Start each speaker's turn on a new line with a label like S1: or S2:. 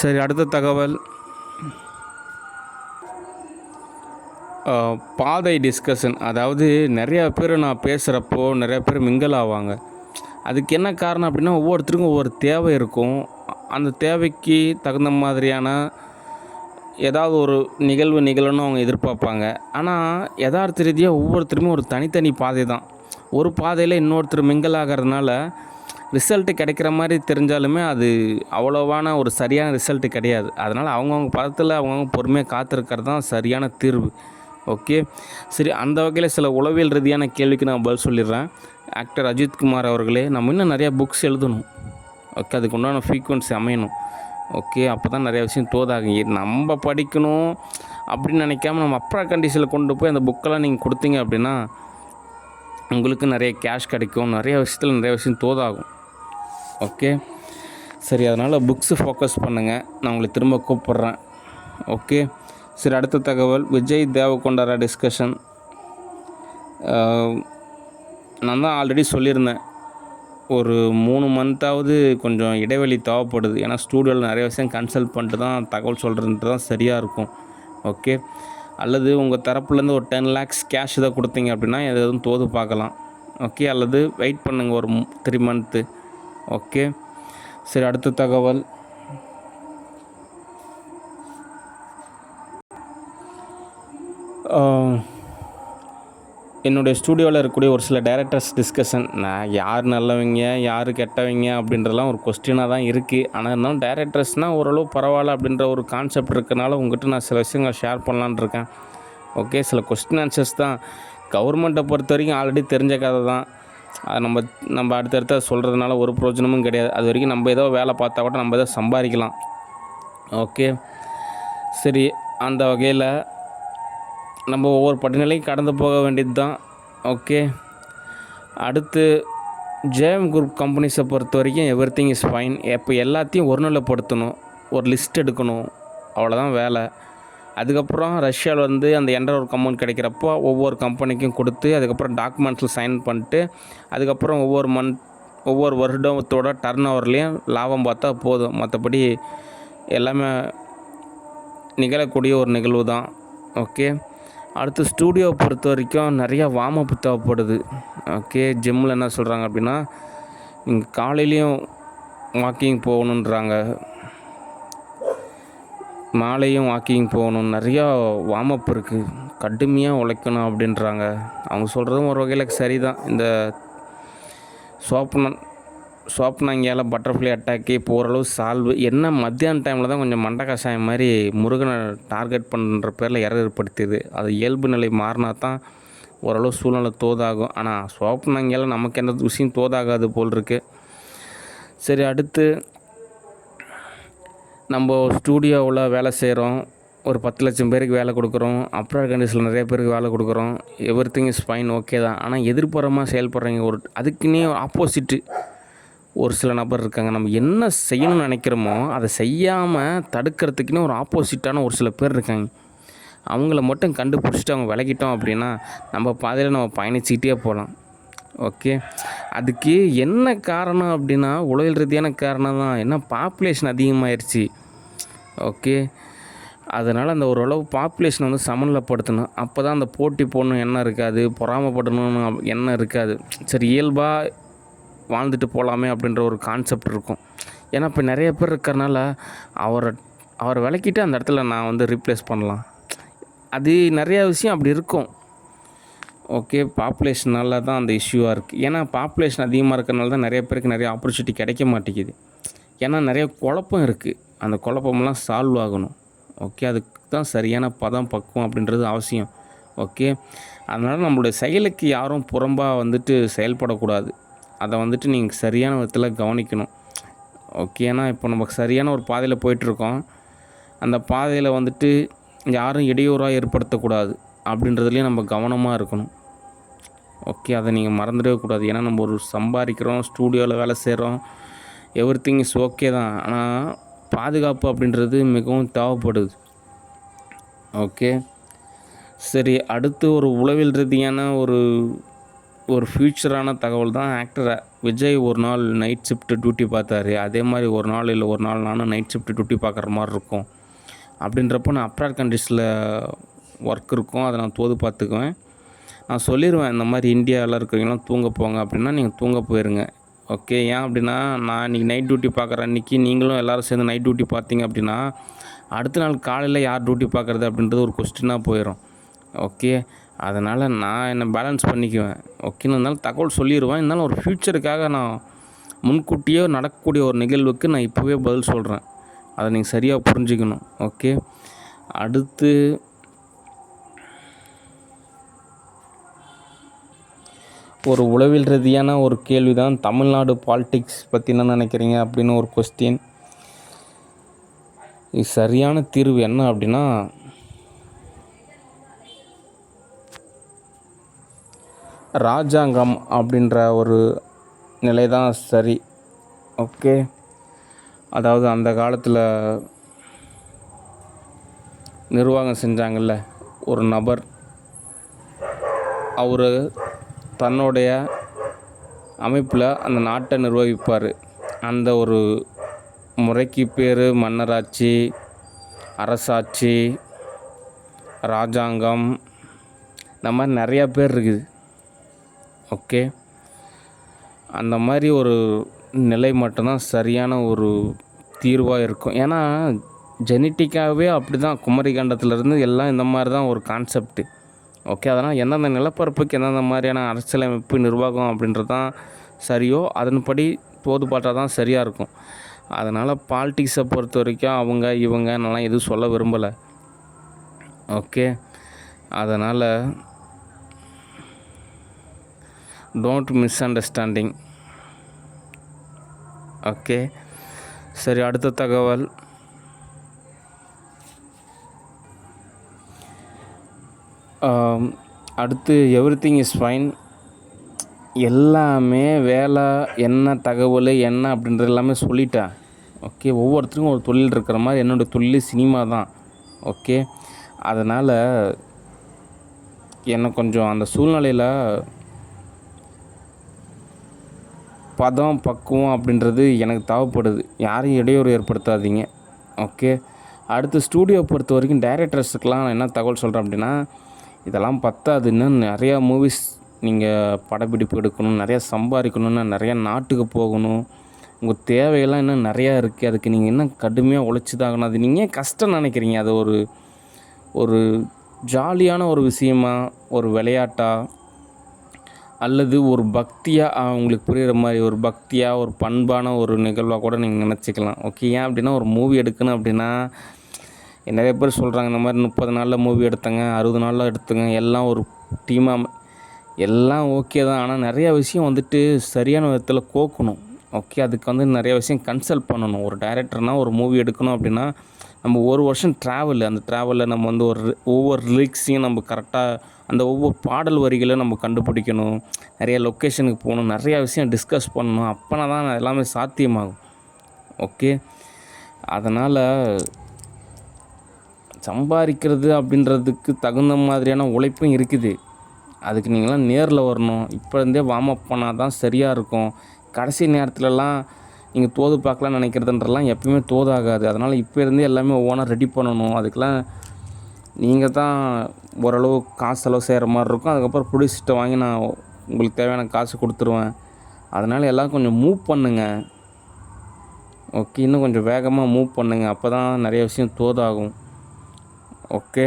S1: சரி, அடுத்த தகவல். பாதை டிஸ்கஷன். அதாவது நிறையா பேர் நான் பேசுகிறப்போ நிறையா பேர் மிங்கிள் ஆவாங்க. அதுக்கு என்ன காரணம் அப்படின்னா, ஒவ்வொருத்தருக்கும் ஒவ்வொரு தேவை இருக்கும். அந்த தேவைக்கு தகுந்த மாதிரியான ஏதாவது ஒரு நிகழ்வு நிகழணும்னு அவங்க எதிர்பார்ப்பாங்க. ஆனால் யதார்த்த ரீதியாக ஒவ்வொருத்தருமே ஒரு தனித்தனி பாதை தான். ஒரு பாதையில் இன்னொருத்தர் மிங்கிள் ஆகிறதுனால ரிசல்ட்டு கிடைக்கிற மாதிரி தெரிஞ்சாலுமே அது அவ்வளோவான ஒரு சரியான ரிசல்ட்டு கிடையாது. அதனால் அவங்கவுங்க பதத்தில் அவங்கவுங்க பொறுமையாக காத்திருக்கிறது தான் சரியான தீர்வு. ஓகே. சரி, அந்த வகையில் சில உளவியல் ரீதியான கேள்விக்கு நான் பதில் சொல்லிடுறேன். ஆக்டர் அஜித்குமார் அவர்களே, நம்ம இன்னும் நிறையா புக்ஸ் எழுதணும். ஓகே, அதுக்கு உண்டான ஃப்ரீக்வன்சி அமையணும். ஓகே, அப்போ தான் நிறையா விஷயம் தோதாகும். நம்ம படிக்கணும் அப்படின்னு நினைக்காம நம்ம அப்புறம் கண்டிஷனில் கொண்டு போய் அந்த புக்கெல்லாம் நீங்கள் கொடுத்தீங்க அப்படின்னா உங்களுக்கு நிறைய கேஷ் கிடைக்கும். நிறைய விஷயத்தில் நிறைய விஷயம் தோதாகும். ஓகே, சரி, அதனால் புக்ஸு ஃபோக்கஸ் பண்ணுங்கள். நான் உங்களை திரும்ப கூப்பிட்றேன். ஓகே, சரி, அடுத்த தகவல். விஜய் தேவகொண்டாரா டிஸ்கஷன். நான் தான் ஆல்ரெடி சொல்லியிருந்தேன், ஒரு 3 மந்த்தாவது கொஞ்சம் இடைவெளி தேவைப்படுது. ஏன்னா ஸ்டூடியோவில் நிறைய விஷயம் கன்சல்ட் பண்ணிட்டு தான் தகவல் சொல்கிறதுன்ட்டு தான் சரியாக இருக்கும். ஓகே, அல்லது உங்கள் தரப்புலேருந்து ஒரு 10 lakhs கேஷ் இதை கொடுத்தீங்க அப்படின்னா எதுவும் தோது பார்க்கலாம். ஓகே, அல்லது வெயிட் பண்ணுங்கள் ஒரு 3 மந்த்து. ஓகே, சரி, அடுத்த தகவல். என்னுடைய ஸ்டூடியோவில் இருக்கக்கூடிய ஒரு சில டைரக்டர்ஸ் டிஸ்கஷன். நான் யார் நல்லவங்க யார் கெட்டவங்க அப்படின்றலாம் ஒரு கொஸ்டினாக தான் இருக்குது. ஆனால் இருந்தாலும் டைரக்டர்ஸ்னால் ஓரளவு பரவாயில்ல அப்படின்ற ஒரு கான்செப்ட் இருக்கிறனால உங்கள்கிட்ட நான் சில விஷயங்கள் ஷேர் பண்ணலான்னு இருக்கேன். ஓகே, சில கொஸ்டின் ஆன்சர்ஸ் தான். கவர்மெண்ட்டை பொறுத்த வரைக்கும் ஆல்ரெடி தெரிஞ்ச கதை தான். அதை நம்ம அடுத்தடுத்த சொல்கிறதுனால ஒரு பிரயோஜனமும் கிடையாது. அது வரைக்கும் நம்ம ஏதோ வேலை பார்த்தா கூட நம்ம ஏதோ சம்பாதிக்கலாம். ஓகே, சரி, அந்த வகையில் நம்ம ஒவ்வொரு படிநிலையும் கடந்து போக வேண்டியது தான். ஓகே, அடுத்து ஜேஎம் குரூப் கம்பெனிஸை பொறுத்த வரைக்கும் எவ்ரிதிங் இஸ் ஃபைன். இப்போ எல்லாத்தையும் ஒருநிலைப்படுத்தணும், ஒரு லிஸ்ட் எடுக்கணும், அவ்வளோதான் வேலை. அதுக்கப்புறம் ரஷ்யாவில் அந்த எண்டர் ஒரு அமௌண்ட் கிடைக்கிறப்போ ஒவ்வொரு கம்பெனிக்கும் கொடுத்து அதுக்கப்புறம் டாக்குமெண்ட்ஸில் சைன் பண்ணிட்டு அதுக்கப்புறம் ஒவ்வொரு வருடத்தோட டர்ன் ஓவர்லேயும் லாபம் பார்த்தா போதும். மற்றபடி எல்லாமே நிகழக்கூடிய ஒரு நிகழ்வு தான். ஓகே, அடுத்து ஸ்டூடியோவை பொறுத்த வரைக்கும் நிறையா வார்மப் தேவைப்படுது. ஓகே, ஜிம்மில் என்ன சொல்கிறாங்க அப்படின்னா, நீங்கள் காலையிலையும் வாக்கிங் போகணுன்றாங்க, மாலையும் வாக்கிங் போகணும், நிறையா வார்மப் இருக்குது, கடுமையாக உழைக்கணும் அப்படின்றாங்க. அவங்க சொல்கிறதும் ஒரு வகையில் சரி தான். இந்த சோப்பனாங்கியால் பட்டர்ஃப்ளை அட்டாக்கு இப்போ ஓரளவு சால்வு. என்ன மத்தியான டைமில் தான் கொஞ்சம் மண்டை கஷாயம் மாதிரி முருகனை டார்கெட் பண்ணுற பேரில் ஏற்படுத்தியது. அது இயல்பு நிலை மாறினா தான் ஓரளவு சூழ்நிலை தோதாகும். ஆனால் சோப்பனாங்கியால் நமக்கு எந்த விஷயம் தோதாகாது போல் இருக்குது. சரி, அடுத்து நம்ம ஸ்டூடியோவில் வேலை செய்கிறோம், ஒரு 10 லட்சம் பேருக்கு வேலை கொடுக்குறோம், அப்ராட் கண்ட்ரீஸில் நிறைய பேருக்கு வேலை கொடுக்குறோம், எவ்ரிதிங் இஸ் ஃபைன், ஓகே தான். ஆனால் எதிர்ப்புறமாக செயல்படுறவங்க அதுக்குன்னே ஆப்போசிட்டு ஒரு சில நபர் இருக்காங்க. நம்ம என்ன செய்யணும்னு நினைக்கிறோமோ அதை செய்யாமல் தடுக்கிறதுக்குன்னு ஒரு ஆப்போசிட்டான ஒரு சில பேர் இருக்காங்க. அவங்கள மட்டும் கண்டுபிடிச்சிட்டு அவங்க விலகிட்டோம் அப்படின்னா நம்ம பாதையில் நம்ம பயணிச்சுக்கிட்டே போகலாம். ஓகே, அதுக்கு என்ன காரணம் அப்படின்னா உலகில் ரீதியான காரணம் தான். என்ன, பாப்புலேஷன் அதிகமாகிடுச்சு. ஓகே, அதனால் அந்த ஓரளவு பாப்புலேஷனை சமநிலைப்படுத்தணும். அப்போ தான் அந்த போட்டி போடணும் எண்ணம் இருக்காது, பொறாமப்படணும்னு எண்ணம் இருக்காது. சரி, இயல்பாக வாழ்ந்துட்டு போகலாமே அப்படின்ற ஒரு கான்செப்ட் இருக்கும். ஏன்னா இப்போ நிறைய பேர் இருக்கிறனால அவரை விலக்கிட்டு அந்த இடத்துல நான் ரீப்ளேஸ் பண்ணலாம். அது நிறையா விஷயம் அப்படி இருக்கும். ஓகே, பாப்புலேஷனால தான் அந்த இஷ்யூவாக இருக்குது. ஏன்னா பாப்புலேஷன் அதிகமாக இருக்கிறனால தான் நிறைய பேருக்கு நிறைய ஆப்பர்ச்சுனிட்டி கிடைக்க மாட்டேங்குது. ஏன்னா நிறைய குழப்பம் இருக்குது. அந்த குழப்பமெல்லாம் சால்வ் ஆகணும். ஓகே, அதுக்கு தான் சரியான பக்குவம் அப்படின்றது அவசியம். ஓகே, அதனால் நம்மளுடைய செயலுக்கு யாரும் புறம்பாக செயல்படக்கூடாது. அதை நீங்கள் சரியான விதத்தில் கவனிக்கணும். ஓகே, ஏன்னா இப்போ நமக்கு சரியான ஒரு பாதையில் போயிட்டுருக்கோம். அந்த பாதையில் யாரும் இடையூறாக ஏற்படுத்தக்கூடாது அப்படின்றதுலேயும் நம்ம கவனமாக இருக்கணும். ஓகே, அதை நீங்கள் மறந்துடவே கூடாது. ஏன்னா நம்ம ஒரு சம்பாதிக்கிறோம், ஸ்டூடியோவில் வேலை செய்கிறோம், எவ்ரிதிங் இஸ் ஓகே தான். ஆனால் பாதுகாப்பு அப்படின்றது மிகவும் தேவைப்படுது. ஓகே, சரி, அடுத்து ஒரு உளவியல் ரீதியான ஒரு ஃப்யூச்சரான தகவல் தான். ஆக்டர் விஜய் ஒரு நாள் நைட் ஷிஃப்ட்டு டியூட்டி பார்த்தாரு, அதே மாதிரி ஒரு நாள் இல்லை ஒரு நாள் நானும் நைட் ஷிஃப்ட்டு டியூட்டி பார்க்குற மாதிரி இருக்கும். அப்படின்றப்போ நான் அப்ராட் கண்ட்ரீஸில் ஒர்க் இருக்கும், அதை நான் தோது பார்த்துக்குவேன். நான் சொல்லிடுவேன், இந்த மாதிரி இந்தியாவில் இருக்கிறவங்களாம் தூங்க போங்க அப்படின்னா நீங்கள் தூங்க போயிருங்க. ஓகே, ஏன் அப்படின்னா நான் இன்றைக்கி நைட் டியூட்டி பார்க்குற அன்றைக்கி நீங்களும் எல்லோரும் சேர்ந்து நைட் டியூட்டி பார்த்தீங்க அப்படின்னா அடுத்த நாள் காலையில் யார் டியூட்டி பார்க்குறது அப்படின்றது ஒரு கொஸ்டினாக போயிடும். ஓகே, அதனால் நான் என்னை பேலன்ஸ் பண்ணிக்குவேன். ஓகேன்னு இருந்தாலும் தகவல் சொல்லிடுவேன். இருந்தாலும் ஒரு ஃப்யூச்சருக்காக நான் முன்கூட்டியே நடக்கக்கூடிய ஒரு நிகழ்வுக்கு நான் இப்போவே பதில் சொல்கிறேன். அதை நீங்கள் சரியாக புரிஞ்சுக்கணும். ஓகே, அடுத்து ஒரு உளவியல் ரீதியான ஒரு கேள்வி தான், தமிழ்நாடு பாலிடிக்ஸ் பற்றி என்ன நினைக்கிறீங்க அப்படின்னு ஒரு கொஸ்டின். இது சரியான தீர்வு என்ன அப்படின்னா, ராஜாங்கம் அப்படின்ற ஒரு நிலை தான் சரி. ஓகே, அதாவது அந்த காலத்தில் நிர்வாகம் செஞ்சாங்கள்ல ஒரு நபர், அவர் தன்னுடைய அமைப்பில் அந்த நாட்டை நிர்வகிப்பார். அந்த ஒரு முறைக்கு பேர் மன்னராட்சி, அரசாட்சி, ராஜாங்கம், இந்த மாதிரி நிறையா பேர் இருக்குது. ஓகே, அந்த மாதிரி ஒரு நிலை மட்டும்தான் சரியான ஒரு தீர்வாக இருக்கும். ஏன்னா ஜெனட்டிக்காகவே அப்படி தான், குமரி கண்டத்துலேருந்து எல்லாம் இந்த மாதிரி தான் ஒரு கான்செப்ட்டு. ஓகே, அதனால் எந்தெந்த நிலப்பரப்புக்கு எந்தெந்த மாதிரியான அரசியலமைப்பு நிர்வாகம் அப்படின்றது தான் சரியோ அதன்படி தோது பார்த்தா தான் சரியாக இருக்கும். அதனால் பாலிட்டிக்ஸை பொறுத்த வரைக்கும் அவங்க இவங்க நல்லா எதுவும் சொல்ல விரும்பலை. ஓகே, அதனால் டோன்ட் மிஸ் அண்டர்ஸ்டாண்டிங். ஓகே, சரி, அடுத்த தகவல். அடுத்து எவ்ரிதிங் இஸ் ஃபைன். எல்லாமே வேலை என்ன தகவல் என்ன அப்படின்றது எல்லாமே சொல்லிட்டேன். ஓகே, ஒவ்வொருத்தருக்கும் ஒரு தொழில் இருக்கிற மாதிரி என்னோடய தொழில் சினிமா தான். ஓகே, அதனால் எனக்கு கொஞ்சம் அந்த சூழ்நிலையில் பதம் பக்குவம் அப்படின்றது எனக்கு தேவைப்படுது. யாரையும் இடையூறு ஏற்படுத்தாதீங்க. ஓகே, அடுத்து ஸ்டூடியோ பொறுத்த வரைக்கும் டைரக்டர்ஸுக்கெலாம் நான் என்ன தகவல் சொல்கிறேன் அப்படின்னா, இதெல்லாம் பத்தாது, இன்னும் நிறையா மூவிஸ் நீங்கள் படப்பிடிப்பு எடுக்கணும், நிறையா சம்பாதிக்கணுன்னா நிறையா நாட்டுக்கு போகணும், உங்கள் தேவையெல்லாம் இன்னும் நிறையா இருக்குது. அதுக்கு நீங்கள் இன்னும் கடுமையாக உழைச்சி தான் ஆகணும். அது நீங்கள் கஷ்டம் நினைக்கிறீங்க, அது ஒரு ஜாலியான ஒரு விஷயமா, ஒரு விளையாட்டா, அல்லது ஒரு பக்தியாக உங்களுக்கு புரிகிற மாதிரி ஒரு பக்தியாக ஒரு பண்பான ஒரு நிகழ்வாக கூட நீங்கள் நினச்சிக்கலாம். ஓகே, ஏன் அப்படின்னா ஒரு மூவி எடுக்கணும் அப்படின்னா நிறைய பேர் சொல்கிறாங்க இந்த மாதிரி 30 நாளில் மூவி எடுத்தங்க, 60 நாளில் எடுத்துங்க, எல்லாம் ஒரு டீமாக, எல்லாம் ஓகே தான். ஆனால் நிறையா விஷயம் வந்துட்டு சரியான விதத்தில் கோக்கணும். ஓகே, அதுக்கு வந்து நிறைய விஷயம் கன்சல்ட் பண்ணணும். ஒரு டைரக்டர்னால் ஒரு மூவி எடுக்கணும் அப்படின்னா நம்ம ஒரு வருஷம் ட்ராவல், அந்த ட்ராவலில் நம்ம வந்து ஒவ்வொரு லிரிக்ஸையும் நம்ம கரெக்டாக அந்த ஒவ்வொரு பாடல் வரிகளை நம்ம கண்டுபிடிக்கணும், நிறைய லொக்கேஷனுக்கு போகணும், நிறையா விஷயம் டிஸ்கஸ் பண்ணணும். அப்போனா தான் எல்லாமே சாத்தியமாகும். ஓகே, அதனால் சம்பாதிக்கிறது அப்படின்றதுக்கு தகுந்த மாதிரியான உழைப்பும் இருக்குது. அதுக்கு நீங்களாம் நேரில் வரணும். இப்போ இருந்தே வார்ம் அப் பண்ணால் தான் சரியாக இருக்கும். கடைசி நேரத்துலலாம் நீங்கள் தோது பார்க்கலான்னு நினைக்கிறதுன்றலாம் எப்பயுமே தோதாகாது. அதனால் இப்போ இருந்தே எல்லாமே ஒவ்வொன்றா ரெடி பண்ணணும். அதுக்கெலாம் நீங்கள் தான் ஓரளவு காசு செலவு செய்கிற மாதிரி இருக்கும். அதுக்கப்புறம் ப்ரொடியூசர்கிட்ட வாங்கி நான் உங்களுக்கு தேவையான காசு கொடுத்துருவேன். அதனால் எல்லாம் கொஞ்சம் மூவ் பண்ணுங்கள். ஓகே, இன்னும் கொஞ்சம் வேகமாக மூவ் பண்ணுங்கள். அப்போ தான் நிறைய விஷயம் தோதாகும். ஓகே.